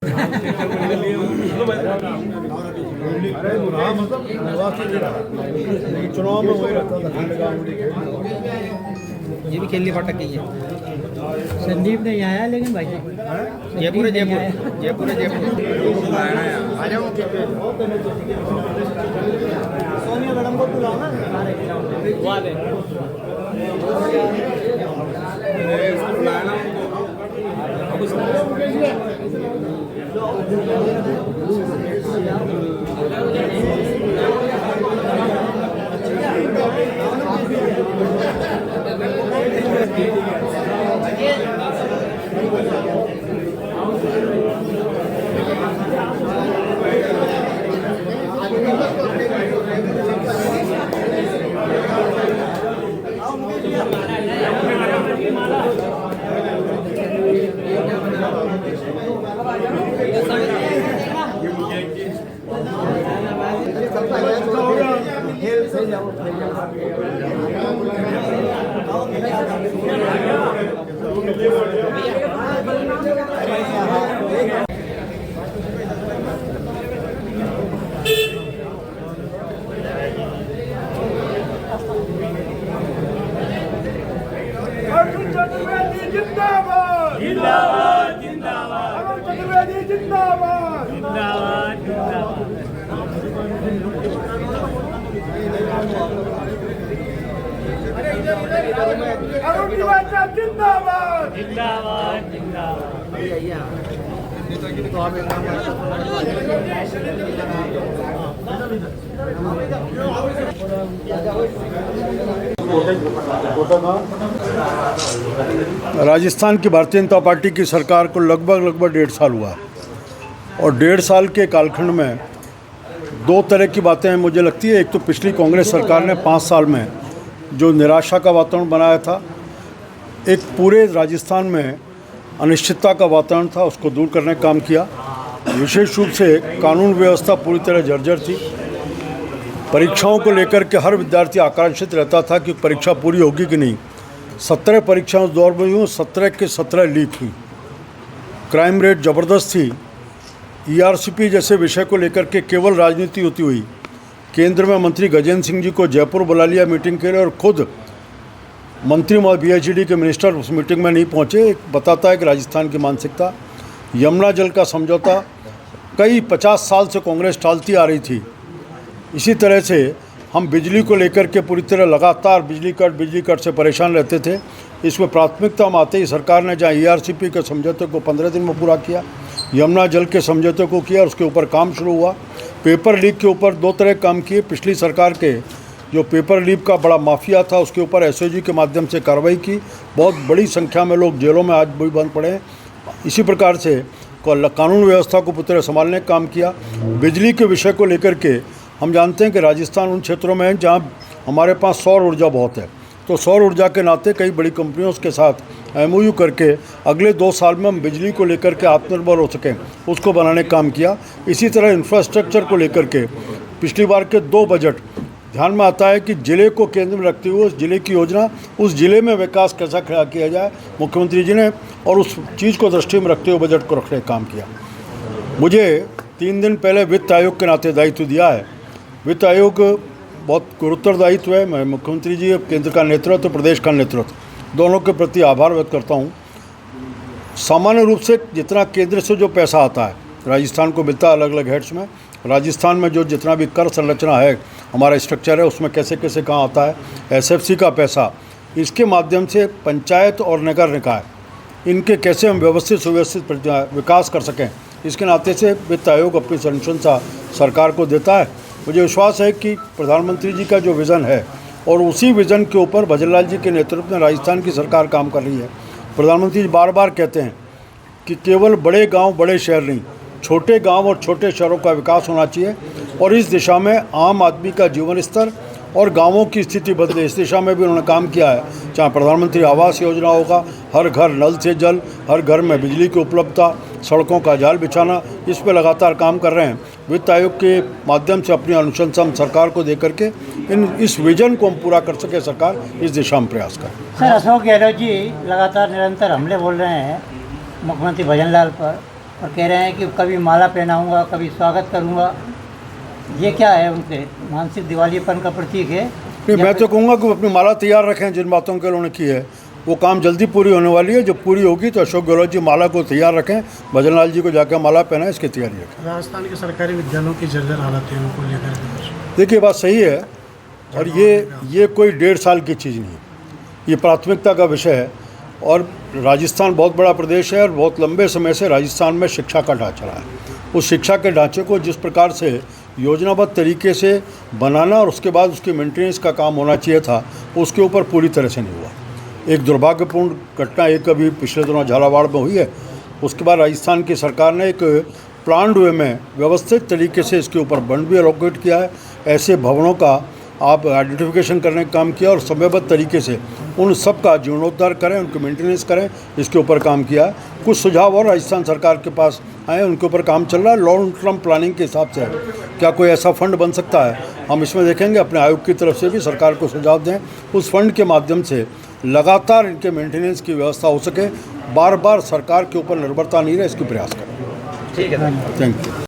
चुनाव में वही रहता था। ये भी खेलनी फाटक की है। संदीप नहीं आया लेकिन भाई जयपुर है, जयपुर है, जयपुर। आ जाओ सोनिया मैडम को बुलाओ ना। अर्जुन चतुर्वेदी जिंदाबाद जिंदाबाद जिंदाबाद अर्जुन चतुर्वेदी जिंदाबाद जिंदाबाद अरुण निवासा जिंदाबाद जिंदाबाद राजस्थान की भारतीय जनता पार्टी की सरकार को लगभग 1.5 साल हुआ और 1.5 साल के कालखंड में दो तरह की बातें मुझे लगती है। एक तो पिछली कांग्रेस सरकार ने 5 साल में जो निराशा का वातावरण बनाया था, एक पूरे राजस्थान में अनिश्चितता का वातावरण था, उसको दूर करने का काम किया। विशेष रूप से कानून व्यवस्था पूरी तरह जर्जर थी। परीक्षाओं को लेकर के हर विद्यार्थी आकांक्षित रहता था कि परीक्षा पूरी होगी कि नहीं। 17 परीक्षाएं उस दौर में हुई, 17 के 17 लीक हुई। क्राइम रेट ज़बरदस्त थी। ERCP जैसे विषय को लेकर के केवल राजनीति होती हुई केंद्र में मंत्री गजेंद्र सिंह जी को जयपुर बुला लिया मीटिंग के लिए, और खुद मंत्री PhD के मिनिस्टर उस मीटिंग में नहीं पहुंचे। एक बताता है कि राजस्थान की मानसिकता। यमुना जल का समझौता कई 50 साल से कांग्रेस टालती आ रही थी। इसी तरह से हम बिजली को लेकर के पूरी तरह लगातार बिजली कट से परेशान रहते थे। इसमें प्राथमिकता में आते ही सरकार ने जहाँ ERCP के समझौते को 15 दिन में पूरा किया, यमुना जल के समझौते को किया और उसके ऊपर काम शुरू हुआ। पेपर लीक के ऊपर 2 तरह काम किए। पिछली सरकार के जो पेपर लीक का बड़ा माफिया था उसके ऊपर SOG के माध्यम से कार्रवाई की। बहुत बड़ी संख्या में लोग जेलों में आज भी बंद पड़े हैं। इसी प्रकार से कानून व्यवस्था को पूरी तरह संभालने का काम किया। बिजली के विषय को लेकर के हम जानते हैं कि राजस्थान उन क्षेत्रों में है जहाँ हमारे पास सौर ऊर्जा बहुत है, तो सौर ऊर्जा के नाते कई बड़ी कंपनियों के साथ MOU करके अगले 2 साल में हम बिजली को लेकर के आत्मनिर्भर हो सकें, उसको बनाने का काम किया। इसी तरह इंफ्रास्ट्रक्चर को लेकर के पिछली बार के 2 बजट ध्यान में आता है कि ज़िले को केंद्र में रखते हुए उस ज़िले की योजना, उस ज़िले में विकास कैसा खड़ा किया जाए, मुख्यमंत्री जी ने और उस चीज़ को दृष्टि में रखते हुए बजट को रखने का काम किया। मुझे 3 दिन पहले वित्त आयोग के नाते दायित्व दिया है। वित्त आयोग बहुत गुरुतर दायित्व है। मैं मुख्यमंत्री जी, केंद्र का नेतृत्व, प्रदेश का नेतृत्व, दोनों के प्रति आभार व्यक्त करता हूँ। सामान्य रूप से जितना केंद्र से जो पैसा आता है राजस्थान को मिलता है अलग अलग हेड्स में, राजस्थान में जो जितना भी कर संरचना है, हमारा स्ट्रक्चर है, उसमें कैसे कैसे कहाँ आता है, SFC का पैसा, इसके माध्यम से पंचायत और नगर निकाय, इनके कैसे हम व्यवस्थित सुव्यवस्थित विकास कर सकें, इसके नाते से वित्त आयोग अपनी अनुशंसा सरकार को देता है। मुझे विश्वास है कि प्रधानमंत्री जी का जो विज़न है और उसी विज़न के ऊपर भजनलाल जी के नेतृत्व में राजस्थान की सरकार काम कर रही है। प्रधानमंत्री जी बार बार कहते हैं कि केवल बड़े गांव बड़े शहर नहीं, छोटे गांव और छोटे शहरों का विकास होना चाहिए और इस दिशा में आम आदमी का जीवन स्तर और गांवों की स्थिति बदले, इस दिशा में भी उन्होंने काम किया है। चाहे प्रधानमंत्री आवास योजना होगा, हर घर नल से जल, हर घर में बिजली की उपलब्धता, सड़कों का जाल बिछाना, इस पर लगातार काम कर रहे हैं। वित्त आयोग के माध्यम से अपनी अनुशंसा हम सरकार को देकर के इस विजन को हम पूरा कर सके, सरकार इस दिशा में प्रयास करें। सर, अशोक गहलोत जी लगातार निरंतर हमले बोल रहे हैं मुख्यमंत्री भजनलाल पर, और कह रहे हैं कि कभी माला पहनाऊंगा, कभी स्वागत करूंगा। ये क्या है, उनके मानसिक दिवालियेपन का प्रतीक है? नहीं, मैं तो कहूँगा कि वो अपनी माला तैयार रखें। जिन बातों के उन्होंने की है वो काम जल्दी पूरी होने वाली है। जब पूरी होगी तो अशोक गहलोत जी माला को तैयार रखें, भजन लाल जी को जाकर माला पहनाएं, इसकी तैयारी रखें। राजस्थान के सरकारी विद्यालयों की जर्जर हालत है, उनको लेकर देखिए, बात सही है, और ये कोई 1.5 साल की चीज़ नहीं है, ये प्राथमिकता का विषय है। और राजस्थान बहुत बड़ा प्रदेश है और बहुत लंबे समय से राजस्थान में शिक्षा का ढांचा रहा है। उस शिक्षा के ढांचे को जिस प्रकार से योजनाबद्ध तरीके से बनाना और उसके बाद उसकी मेंटेनेंस का काम होना चाहिए था, उसके ऊपर पूरी तरह से नहीं हुआ। एक दुर्भाग्यपूर्ण घटना एक अभी पिछले दिनों झालावाड़ में हुई है। उसके बाद राजस्थान की सरकार ने एक प्लान्ड वे में व्यवस्थित तरीके से इसके ऊपर फंड भी एलोकेट किया है। ऐसे भवनों का आप आइडेंटिफिकेशन करने का काम किया और समयबद्ध तरीके से उन सब का जीर्णोद्धार करें, उनकी मेंटेनेंस करें, इसके ऊपर काम किया है। कुछ सुझाव और राजस्थान सरकार के पास आए, उनके ऊपर काम चल रहा है। लॉन्ग टर्म प्लानिंग के हिसाब से क्या कोई ऐसा फंड बन सकता है, हम इसमें देखेंगे। अपने आयोग की तरफ से भी सरकार को सुझाव दें, उस फंड के माध्यम से लगातार इनके मेंटेनेंस की व्यवस्था हो सके, बार बार सरकार के ऊपर निर्भरता नहीं रहे, इसकी प्रयास करें। ठीक है। Thank you.